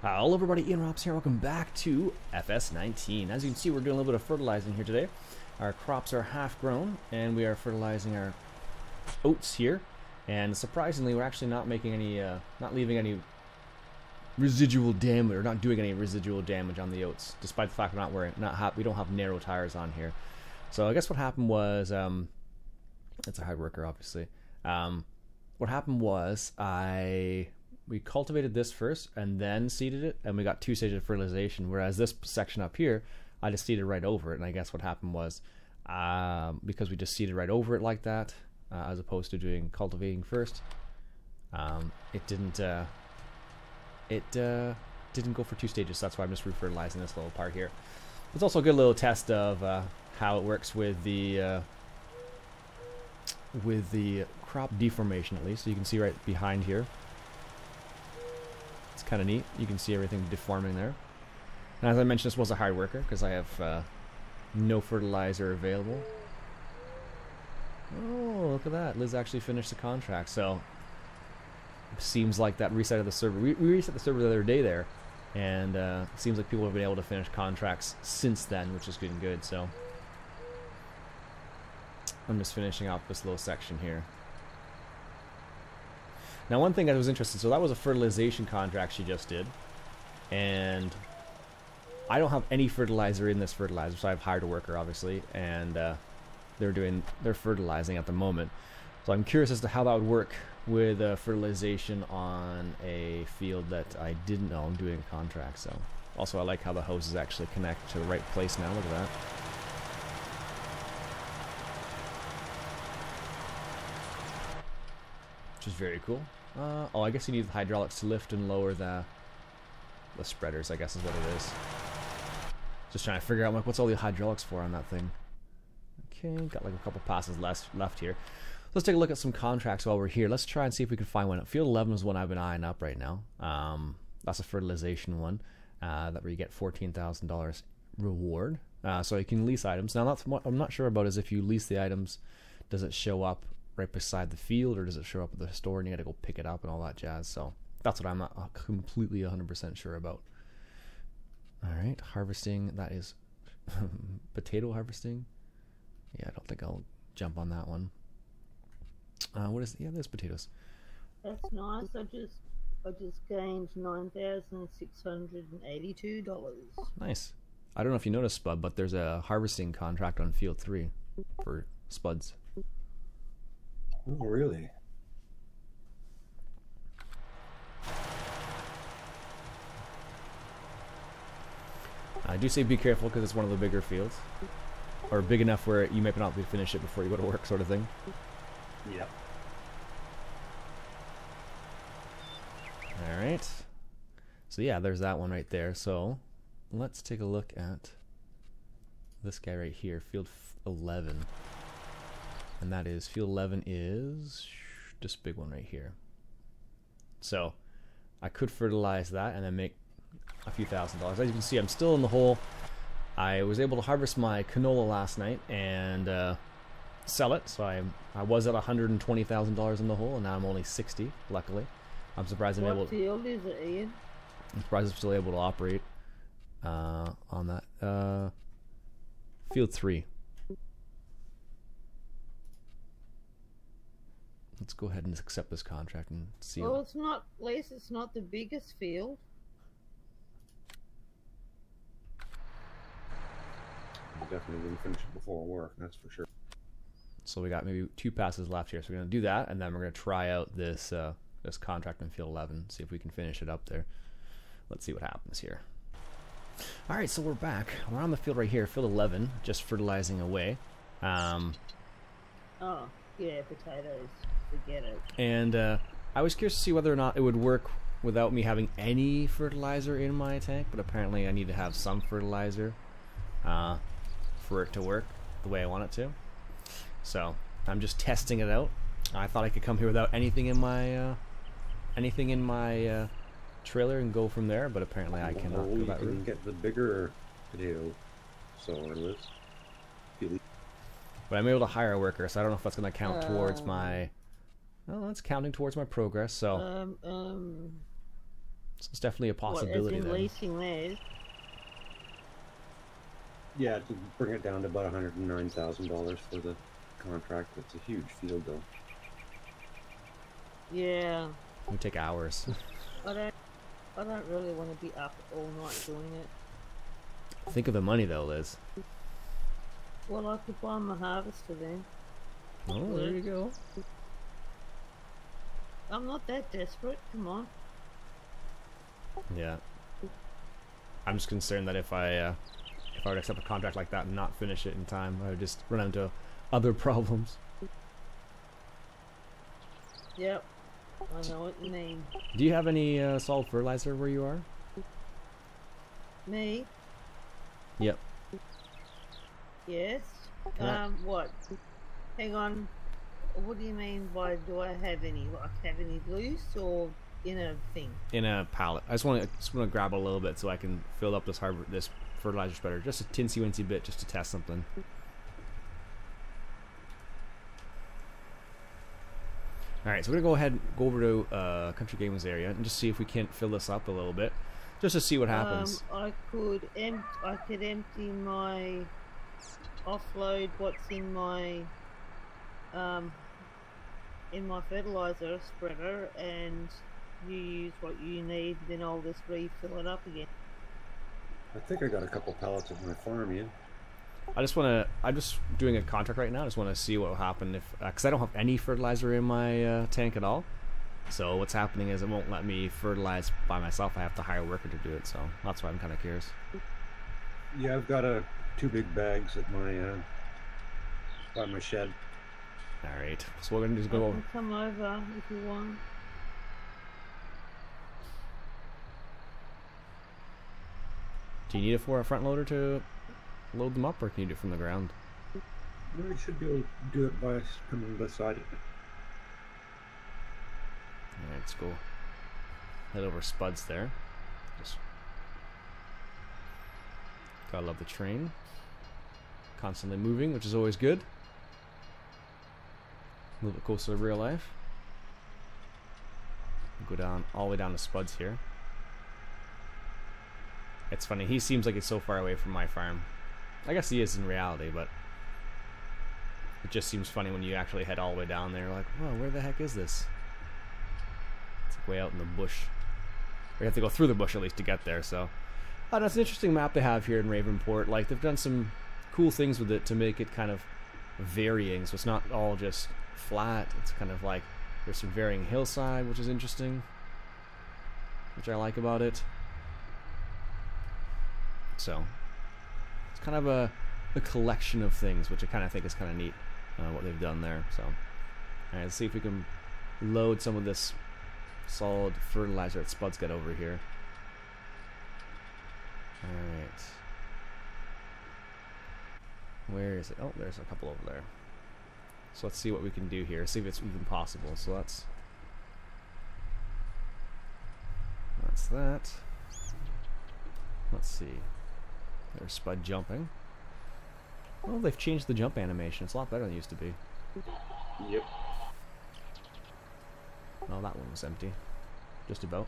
Hello everybody, Ian Robs here. Welcome back to FS19. As you can see, we're doing a little bit of fertilizing here today. Our crops are half grown and we are fertilizing our oats here. And surprisingly, we're actually not making any, not leaving any residual damage, or not doing any residual damage on the oats, despite the fact we don't have narrow tires on here. So I guess what happened was, it's a hard worker obviously. What happened was we cultivated this first and then seeded it, and we got 2 stages of fertilization, whereas this section up here I just seeded right over it. And I guess what happened was, because we just seeded right over it like that, as opposed to doing cultivating first, it didn't go for 2 stages. So that's why I'm just refertilizing this little part here. It's also a good little test of how it works with the crop deformation, at least. So you can see right behind here, it's kind of neat. You can see everything deforming there. And as I mentioned, this was a hard worker because I have no fertilizer available. Oh, look at that. Liz actually finished the contract. So it seems like that reset of the server. We reset the server the other day there, and it seems like people have been able to finish contracts since then, which is getting good. So I'm just finishing up this little section here. Now, one thing that was interesting, so that was a fertilization contract she just did, and I don't have any fertilizer in this fertilizer, so I've hired a worker, obviously, and they're fertilizing at the moment. So I'm curious as to how that would work with fertilization on a field that I didn't know I'm doing a contract. So also, I like how the hoses actually connect to the right place now. Look at that. Which is very cool. Oh, I guess you need the hydraulics to lift and lower the spreaders, I guess is what it is. Just trying to figure out, like, what's all the hydraulics for on that thing. Okay, got like a couple passes left here. Let's take a look at some contracts while we're here. Let's try and see if we can find one. Field 11 is one I've been eyeing up right now. That's a fertilization one, that where you get $14,000 reward. So you can lease items. Now, that's what I'm not sure about is if you lease the items, does it show up right beside the field, or does it show up at the store and you gotta go pick it up and all that jazz? So that's what I'm not completely 100% sure about. Alright, harvesting, that is potato harvesting. Yeah, I don't think I'll jump on that one. What is, yeah, there's potatoes. That's nice. I just gained $9,682. Nice. I don't know if you noticed, Spud, but there's a harvesting contract on field 3 for spuds. Oh, really? I do say be careful because it's one of the bigger fields, or big enough where you might not be able to finish it before you go to work, sort of thing. Yep. All right. So yeah, there's that one right there. So let's take a look at this guy right here, field 11. And that is, field 11 is this big one right here. So I could fertilize that and then make a few $1,000s. As you can see, I'm still in the hole. I was able to harvest my canola last night and sell it. So I was at $120,000 in the hole, and now I'm only 60. Luckily, I'm surprised I'm able. What field is it, Ian? I'm surprised I'm still able to operate on that field 3. Let's go ahead and just accept this contract and see. Well, it's not. At least it's not the biggest field. I definitely wouldn't finish it before work, that's for sure. So we got maybe 2 passes left here. So we're gonna do that, and then we're gonna try out this this contract in field 11. See if we can finish it up there. Let's see what happens here. All right, so we're back. We're on the field right here, field 11, just fertilizing away. Oh, yeah, potatoes. Forget it. And I was curious to see whether or not it would work without me having any fertilizer in my tank, but apparently I need to have some fertilizer for it to work the way I want it to. So I'm just testing it out. I thought I could come here without anything in my trailer and go from there, but apparently I cannot go that route. You can get the bigger potato solar. But I'm able to hire a worker, so I don't know if that's going to count towards my. Well, it's counting towards my progress. So So it's definitely a What, as possibility in then. leasing theirs? Yeah, to bring it down to about $109,000 for the contract. It's a huge field, though. Yeah. It would take hours. I don't really want to be up all night doing it. Think of the money though, Liz. Well, I could buy my harvester then. Oh, there you go. I'm not that desperate. Come on. Yeah. I'm just concerned that if I would accept a contract like that and not finish it in time, I would just run into other problems. Yep. I know what you mean. Do you have any solid fertilizer where you are? Me? Yep. Yes. What? Hang on. What do you mean by do I have any? Like have any loose or in a thing? In a pallet. I just want to grab a little bit so I can fill up this fertilizer spreader, just a tinsy wincy bit, just to test something. All right, so we're gonna go ahead and go over to Country Gaming's area and just see if we can't fill this up a little bit, just to see what happens. I could empty my offload what's in my fertilizer spreader, and you use what you need. Then I'll just refill it up again. I think I got a couple pallets at my farm, yeah. I'm just doing a contract right now. I just want to see what will happen if, because I don't have any fertilizer in my tank at all. So what's happening is it won't let me fertilize by myself. I have to hire a worker to do it. So that's why I'm kind of curious. Yeah, I've got two big bags at my by my shed. All right. So what we're gonna do is I go. can come over if you want. Do you need it for a front loader to load them up, or can you do it from the ground? No, I should be able to do it by coming beside it. Alright, let's go head over Spuds there. Just gotta love the train. Constantly moving, which is always good. A little bit closer to real life. Go down all the way down to Spuds here. It's funny, he seems like he's so far away from my farm. I guess he is in reality, but it just seems funny when you actually head all the way down there, like, whoa, where the heck is this? It's like way out in the bush. Or you have to go through the bush at least to get there, so. Oh, that's an interesting map they have here in Ravenport. Like, they've done some cool things with it to make it kind of varying, so it's not all just flat. It's kind of like, there's some varying hillside, which is interesting, which I like about it. So, it's kind of a collection of things, which I kind of think is kind of neat, what they've done there. So, alright, let's see if we can load some of this solid fertilizer that Spud's got over here. Alright. Where is it? Oh, there's a couple over there. So let's see what we can do here, see if it's even possible. So that's that. Let's see. There's Spud jumping. Well, they've changed the jump animation. It's a lot better than it used to be. Yep. Oh, that one was empty. Just about.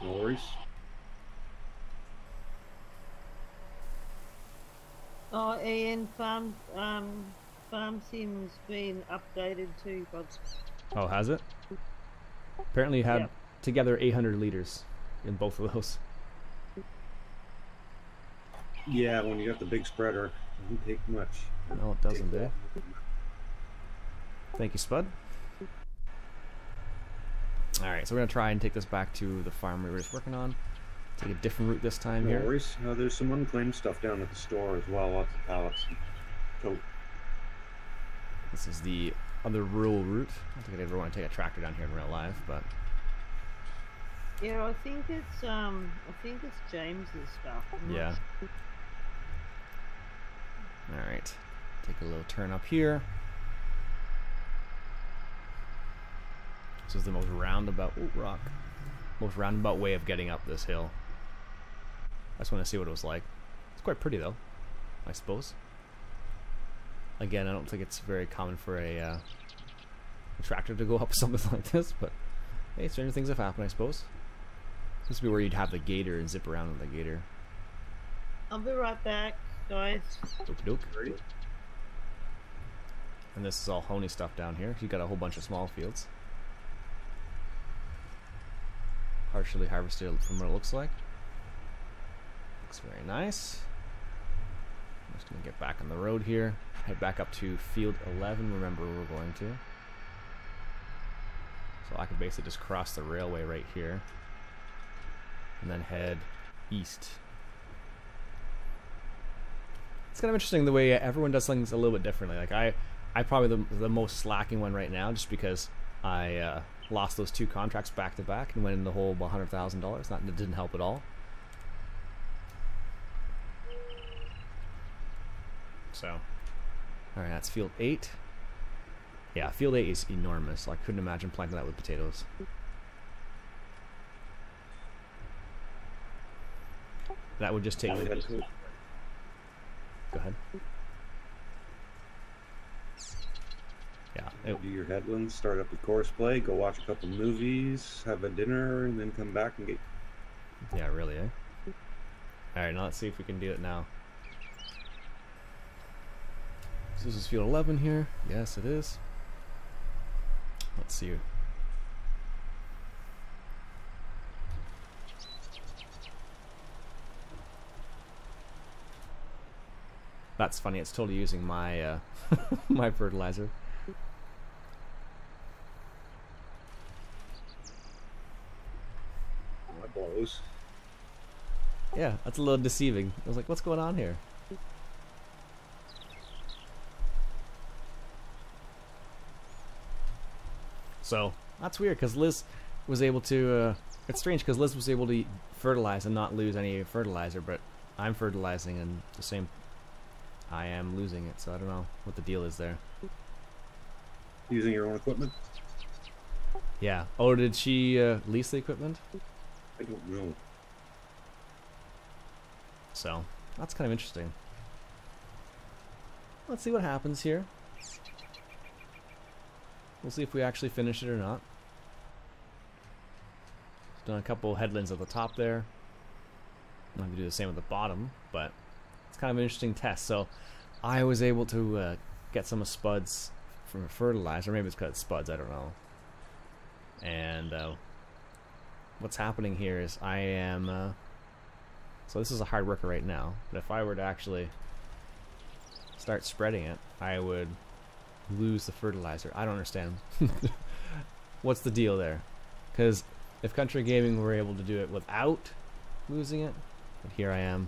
No worries. Oh, Ian, farm sim's been updated too, but Oh, has it? Apparently you had Yep. together 800 liters in both of those. Yeah, when you got the big spreader, it doesn't take much. No, it doesn't, eh? Thank you, Spud. Alright, so we're going to try and take this back to the farm we were just working on. Take a different route this time No here. worries. There's some unclaimed stuff down at the store as well. Lots of pallets and tote. This is the other rural route. I don't think I'd ever want to take a tractor down here in real life, but yeah, I think it's James's stuff. I'm not yeah. sure. Alright, take a little turn up here. This is the most roundabout, most roundabout way of getting up this hill. I just want to see what it was like. It's quite pretty though, I suppose. Again, I don't think it's very common for a tractor to go up something like this, but Hey, stranger things have happened, I suppose. This would be where you'd have the gator and zip around with the gator. I'll be right back, guys. Okie doke. And this is all honey stuff down here. You got a whole bunch of small fields. Partially harvested from what it looks like. Looks very nice. I'm just gonna get back on the road here. Head back up to field 11. Remember where we're going to. So I can basically just cross the railway right here. And then head east. It's kind of interesting the way everyone does things a little bit differently. Like I probably the most slacking one right now, just because I lost those 2 contracts back to back and went in the hole $100,000. That didn't help at all. So, all right, that's field 8. Yeah, field 8 is enormous. I couldn't imagine planting that with potatoes. That would just take. Go ahead. Yeah. Do your headlands, start up the course play, go watch a couple movies, have a dinner, and then come back and get. Yeah, really, eh? Alright, now let's see if we can do it now. So this is field 11 here. Yes, it is. Let's see. That's funny, it's totally using my my fertilizer. That blows. Yeah, that's a little deceiving. I was like, what's going on here? So, that's weird, because Liz was able to, it's strange, because Liz was able to fertilize and not lose any fertilizer, but I'm fertilizing and the same, I am losing it, so I don't know what the deal is there. Using your own equipment? Yeah. Oh, did she lease the equipment? I don't know. So, that's kind of interesting. Let's see what happens here. We'll see if we actually finish it or not. Done a couple headlands at the top there. I'm not going to do the same at the bottom, but it's kind of an interesting test. So, I was able to get some of Spud's from fertilizer. Maybe it's called Spud's, I don't know. And what's happening here is I am... so this is a hard worker right now, but if I were to actually start spreading it, I would lose the fertilizer. I don't understand. What's the deal there? Because if Country Gaming were able to do it without losing it, but here I am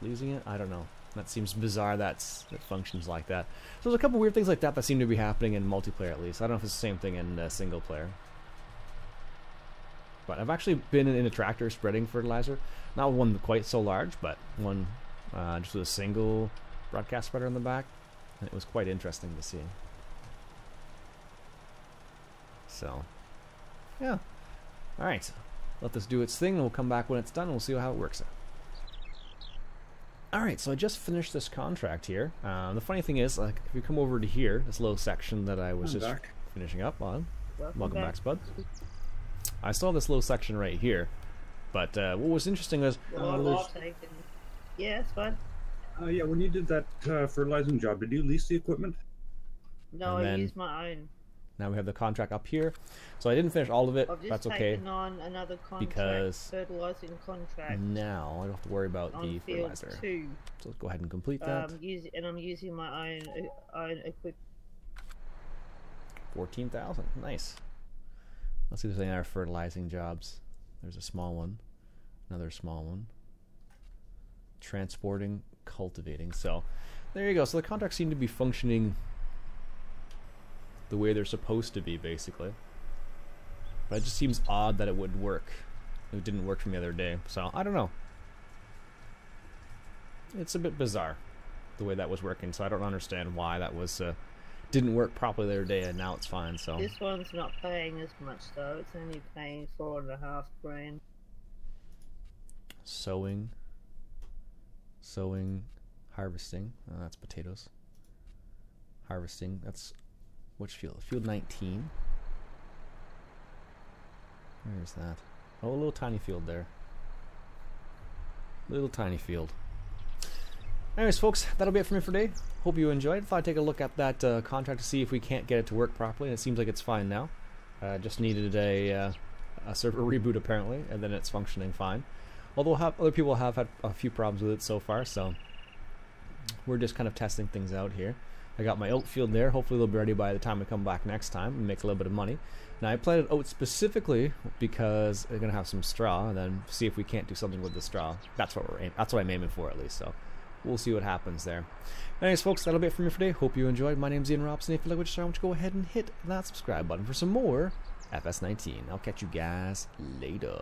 losing it, I don't know. That seems bizarre that functions like that. So there's a couple weird things like that that seem to be happening in multiplayer at least. I don't know if it's the same thing in single player. But I've actually been in a tractor spreading fertilizer. Not one quite so large, but one just with a single broadcast spreader in the back. And it was quite interesting to see. So, yeah. Alright. Let this do its thing, and we'll come back when it's done, and we'll see how it works out. Alright, so I just finished this contract here. The funny thing is, like, if you come over to here, this little section that I was finishing up on. Welcome back, Spud. I saw this little section right here, but what was interesting was... yeah, it's fine. Yeah, when you did that fertilizing job, did you lease the equipment? No, I used my own. Now we have the contract up here. So I didn't finish all of it. I've just that's okay. taken on another contract, because fertilizing contract. Now I don't have to worry about the fertilizer. 2. So let's go ahead and complete that. I'm using my own equipment. 14,000. Nice. Let's see if there's any other fertilizing jobs. There's a small one. Another small one. Transporting, cultivating. So there you go. So the contracts seem to be functioning the way they're supposed to be, basically. But it just seems odd that it would work. It didn't work from the other day. So I don't know. It's a bit bizarre the way that was working. So I don't understand why that was didn't work properly the other day, and now it's fine. So this one's not paying as much though. It's only paying $4.5 grand. Sowing, harvesting. Oh, that's potatoes. Harvesting. That's which field? Field 19. Where is that? Oh, a little tiny field there. Little tiny field. Anyways, folks, that'll be it for me for today. Hope you enjoyed. Thought I'd take a look at that contract to see if we can't get it to work properly. And it seems like it's fine now. Just needed a server reboot apparently, and then it's functioning fine. Although other people have had a few problems with it so far, so we're just kind of testing things out here. I got my oat field there. Hopefully they'll be ready by the time we come back next time and make a little bit of money. Now I planted oats specifically because they're gonna have some straw, and then see if we can't do something with the straw. That's what I'm aiming for at least. So we'll see what happens there. Anyways, folks, that'll be it for me for today. Hope you enjoyed. My name's Ian Robson. If you like what you saw, why don't you go ahead and hit that subscribe button for some more FS19. I'll catch you guys later.